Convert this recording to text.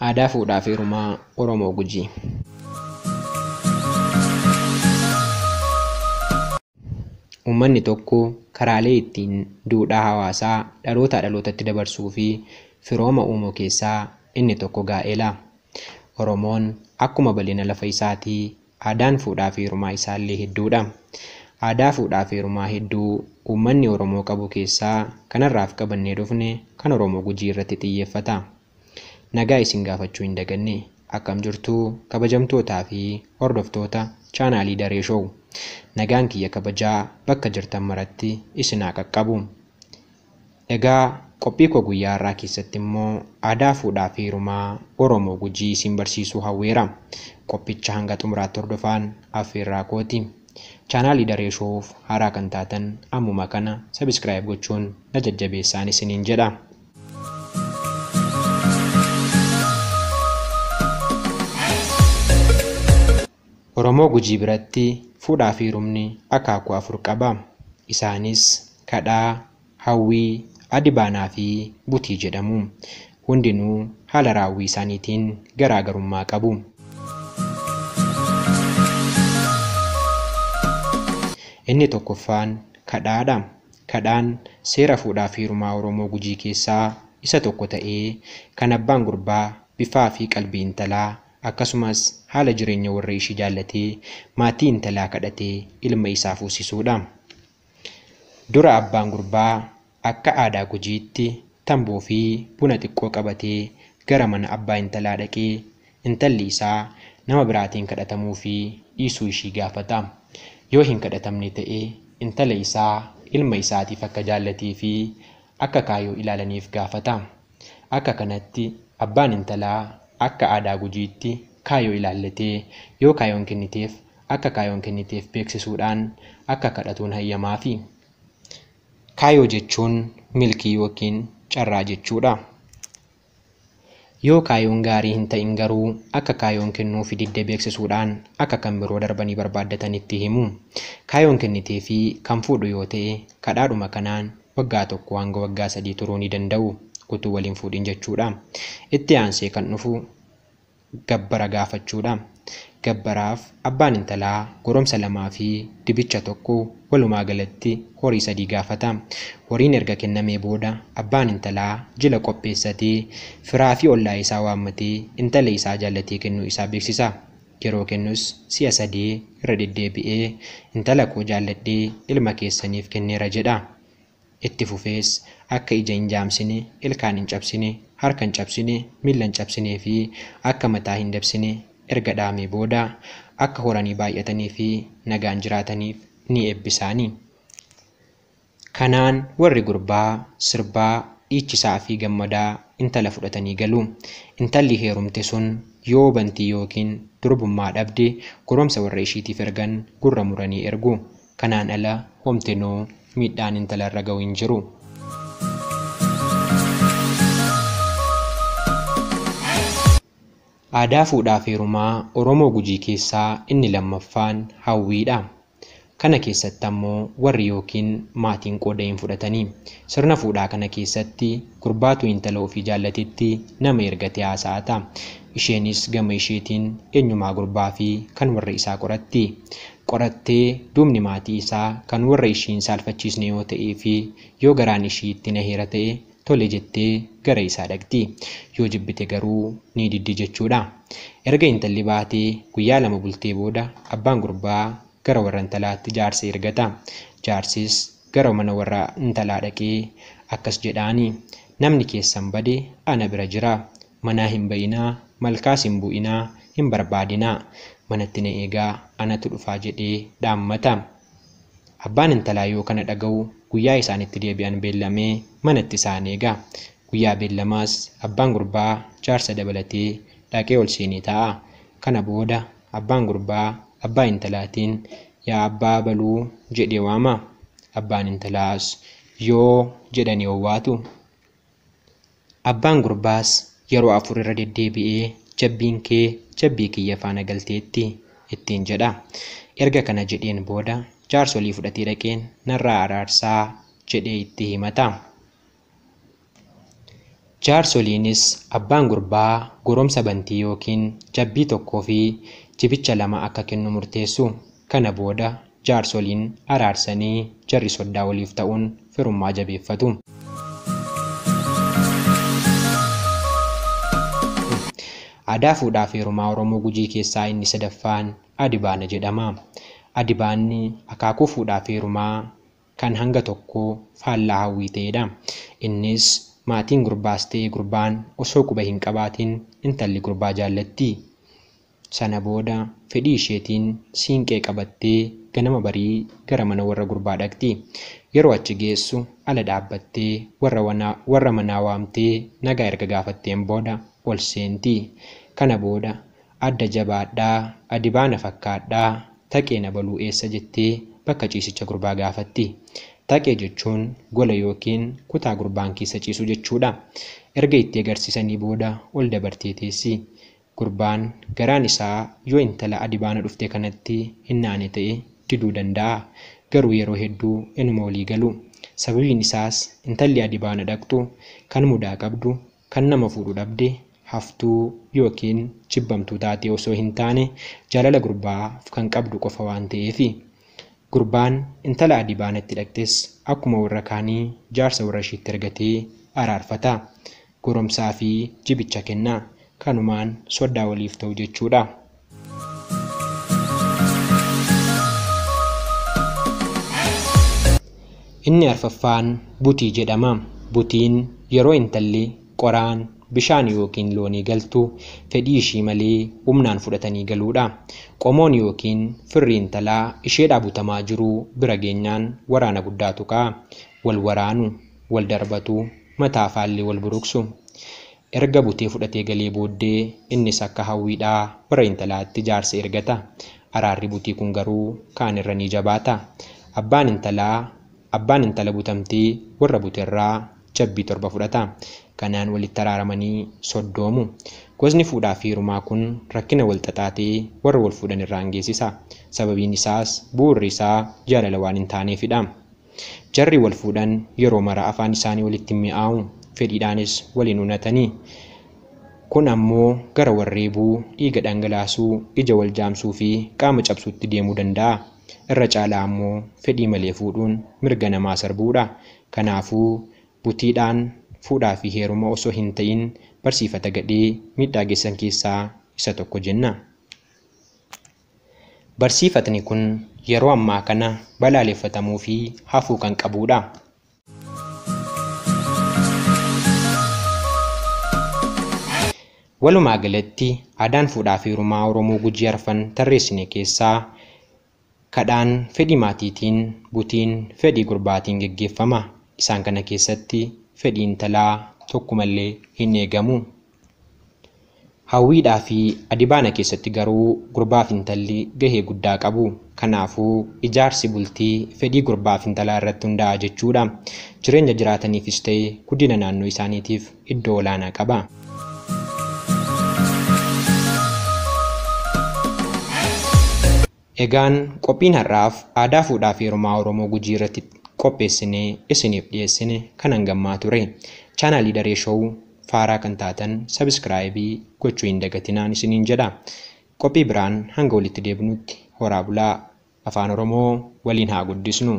Aadaa fuudhaa fi heerumaa Oromoo Gujii. Uummanni tokko karaalee ittiin duudhaa hawaasaa dhalootaa dhalootatti dabarsuu fi firooma uumuu keessaa inni tokko gaa'elaa. Oromoon akkuma bal'ina lafa isaatii aadaan fuudhaa fi heerumaa isaallee hedduudha. Aadaa fuudhaa fi heerumaa hedduu uummanni Oromoo qabu keessaa kanarraaf qabannee dhufne kan Oromoo Gujii irratti xiyyeeffata. Nagaa isin gaafachuu hin daganne akkam jirtuu kabajamtootaa fi hordoftoota chaanaalii Daree Show. Nagaan kiyya kabajaa bakka jirtan maratti isin haa qaqqabu. Egaa qophii koo guyyaa har'aa keessatti immoo aadaa fuudhaa fi heerumaa Oromoo Gujii isin barsiisuu hawweera. Qophicha hanga xumuraatti hordofaan affeerraa kooti. Chaanaalii Daree Show'f haaraa kan taatan ammuma kana sabiskiraayib gochuun na jajjabeessaan isiniin jedha. Oromoo Gujii biratti fuudhaa fi heerumni akaakuu afur qaba. Isaanis kadhaa, hawwii, adibaanaa fi butii jedhamu. Hundinuu haala raawwii isaaniitiin garaagarummaa qabu. Inni tokkoffaan kadhaadha. Kadhaan seera fuudhaa fi heerumaa Oromoo Gujii keessaa isa tokko ta'ee kan abbaan gurbaa bifaa fi qalbii intalaa akkasumas haala jireenya warra ishii jaallatee maatii intalaa kadhatee ilma isaa fuusisuudha. Dura abbaan gurbaa akka aadaa Gujiitti tamboo fi buna xiqqoo qabatee gara mana abbaa intalaa dhaqee intalli isaa nama biraatiin kadhatamuu fi dhiisuu ishii gaafata. Yoo hin kadhatamne ta'e intala isaa ilma isaatiif akka jaallatee fi akka kaayoo ilaalaniif gaafata. Akka kanatti abbaan intalaa akka aadaa Gujiitti kaayoo ilaallatee yoo kaayoon kenniteef akka kaayoon kenniteef beeksisuudhaan akka kadhatuun hayyamaafi. Kaayoo jechuun milkii yookiin carraa jechuudha. Yoo kaayoon gaarii hin ta'in garuu akka kaayoon kennuufi didde beeksisuudhaan akka kan biroo darbanii barbaaddatanitti himu. Kaayoon kennitee fi kan fuudhu yoo ta'e kadhaadhuma kanaan waggaa tokko hanga waggaa 3 turuu ni danda'u. Utuu waliin fuudhin jechuudha. Itti aansee kan dhufu gabbara gaafachuudha. Gabbaraaf abbaan intalaa goromsa 2 fi dibicha 1 walumaa galatti horii 3 gaafata. Horiin erga kennamee booda abbaan intalaa jila qopheessatee firaa fi ollaa isaa waammatee intala isaa jaallatee kennuu isaa beeksisa. Yeroo kennus si'a 3 irra deddeebi'ee intala koo jaalladhee ilma keessaniif kenneera jedha. Itti fufees akka ija hin jaamsine, ilkaan hin cabsine, harka hin cabsine, miila hin cabsine fi akka mataa hin dabsine erga dhaamee booda akka horanii baay'atanii fi nagaan jiraataniif ni eebbisaani. Kanaan warri gurbaa sirbaa, dhiichisaa fi gammadaa intala fudhatanii galu. Intalli heerumte sun yoo bantii yookiin durbummaa dhabde goromsa warra ishiitiif ergan gurra muranii ergu. Kanaan ala homtinuu miidhaan intala irra ga'u hin jiru. Aadaa fuudhaa fi heerumaa Oromoo Gujii keessaa inni lammaffaan hawwiidha. Kana keessatti ammoo warri yookiin maatiin qooda hin fudhatanii. Sirna fuudhaa kana keessatti gurbaatu intala ofii jaallatetti nama ergatee haasa'ata. Isheenis gama isheetiin eenyumaa gurbaa fi kan warra isaa qoratti. Qorattee duubni maatii isaa kan warra ishiin saalfachiisne yoo ta'ee fi yoo garaan ishii itti naheera ta'e tole jettee gara isaa dhaqxi. Yoo jibbite garuu ni diddi jechuudha. Erga intalli baatee guyyaa 2 bultee booda abbaan gurbaa gara warra intalaatti jaarsa ergata. Jaarsis gara mana warra intalaa dhaqee akkas jedhaani. Namni keessan bade ana bira jira. Manaa hin ba'inaa, malkaas hin bu'inaa, hin barbaadinaa. Manatti na eegaa anatu dhufaa jedhee dhaammata. Abbaan intalaa yoo kana dhaga'u guyyaa isaanitti deebi'an beellamee manatti isaan eega. Guyyaa beellamaas abbaan gurbaa jaarsa dabalatee dhaqee ol seenee taa'a. Kana booda abbaan gurbaa abbaa intalaatiin yaa abbaa baluu jedhee waama. Abbaan intalaas yoo jedhanii owwaatu. Abbaan gurbaas yeroo 4 irra deddeebi'ee jabbiin kee jabbii kiyya faana galteetti ittiin jedha. Erga kana jedheen booda jaarsolii fudhatee dhaqeen narraa araarsaa jedhee itti himata. Jaarsoliinis abbaan gurbaa goromsa bantii yookiin jabbii tokkoo fi jibicha lama akka kennu murteessu. Kana booda jaarsoliin araarsanii jarri soddaa waliif ta'uun firummaa jabeeffatu. Aadaa fuudhaa fi heerumaa Oromoo Gujii keessaa inni sadaffaan Adibaana jedhama. Adibaanni akaakuu fuudhaa fi heerumaa kan hanga tokko faallaa hawwii ta'edha. Innis maatiin gurbaas ta'e gurbaan osoo quba hin qabaatiin intalli gurbaa jaallatti. Sana booda fedhii isheetiin siinqee qabattee ganama barii gara mana warra gurbaa dhaqxi. Yeroo achi geessu ala dhaabbattee warra manaa waamtee nagaa erga gaafatteen booda ol seenti. Kana booda adda jabaadhaa, Adibaana fakkaadhaa, taqee na baluu eessa jettee bakka ciisicha gurbaa gaafatti. Taqee jechuun gola yookiin kutaa gurbaan keessa ciisu jechuudha. Erga itti agarsiisanii booda ol dabartee teessi. Gurbaan garaan isaa yoo intala Adibaana dhufte kanatti hin naane ta'e diduu danda'a. Garuu yeroo hedduu inuma walii galu. Sababiin isaas intalli Adibaana dhaqxu kan mudaa qabdu, kan nama fuudhu dhabde, haftuu yookiin jibbamtuu taatee osoo hin taane jaalala gurbaaf kan qabdu qofa waan ta'eefi. Gurbaan intala Adibaanatti dhaqxes akkuma warra kaanii jaarsa warra isheetti ergatee araarfata. Goromsaa fi jibicha kenna. Kanumaan soddaa waliif ta'u jechuudha. Inni arfaffaan butii jedhama. Butiin yeroo intalli qoraan, bishaan yookiin loonii galtu fedhii ishii malee humnaan fudhatanii galuudha. Qomoon yookiin firri intalaa isheedhaa butamaa jiru bira geenyaan waraana guddaatu ka'a. Wal waraanu, wal darbatu, mataa faallee wal buruqsu. Erga butee fudhatee galee booddee innis akka hawwiidhaa warra intalaatti jaarsa ergata. Araarri butii kun garuu kaan irra ni jabaata. Abbaan intala butamtee warra buteerraa jabbii 7 fudhata. Kanaan walitti araaramanii soddoomu. Gosni fuudhaa fi heerumaa kun rakkina wal xaxaatee warra wal fuudhan irraan geessisa. Sababiin isaas bu'uurri isaa jaalala waan hin taaneefidha. Jarri wal fuudhan yeroo mara afaan isaanii walitti mi'aawu, fedhiidhaanis waliin unatanii. Kun ammoo gara warreebuu, dhiiga dhangalaasuu, ija wal jaamsuu fi qaama cabsuutti deemuu danda'a. Irra caalaa ammoo fedhii malee fuudhuun mirga namaa sarbuudha. Kanaafuu butiidhaan fuudhaa fi heeruma osoo hin ta'in barsiifata gadhee miidhaa geessan keessaa isa tokko jenna. Barsiifatni kun yeroo ammaa kana balaaleffatamuu fi hafuu kan qabuudha. Walumaa galatti aadaan fuudhaa fi heerumaa Oromoo Gujii arfan tarreessine keessaa kadhaan fedhii maatiitiin, butiin fedhii gurbaatiin geggeeffama. Isaan kana keessatti fedhii intalaa tokkumallee hin eegamu. Hawwiidhaa fi Adibaana keessatti garuu gurbaaf intalli gahee guddaa qabu. Kanaafuu ijaarsi bultii fedhii gurbaaf intalaa irratti hundaa'a jechuudha. Jireenya jiraataniifis ta'e guddina naannoo isaaniitiif iddoo olaanaa qaba. Egaan qophiin har'aaf aadaa fuudhaa fi heerumaa Oromoo Gujii irratti qopheessinee isiniif dhiyeessine kan hangammaa ture. Chaanaalii Daree Show faaraa kan taatan sabiskiraayibii gochuu hin dagatinaan isiniin jedha. Qophii biraan hanga walitti deebinutti horaa bulaa. Afaan Oromoo waliin haa guddisnu.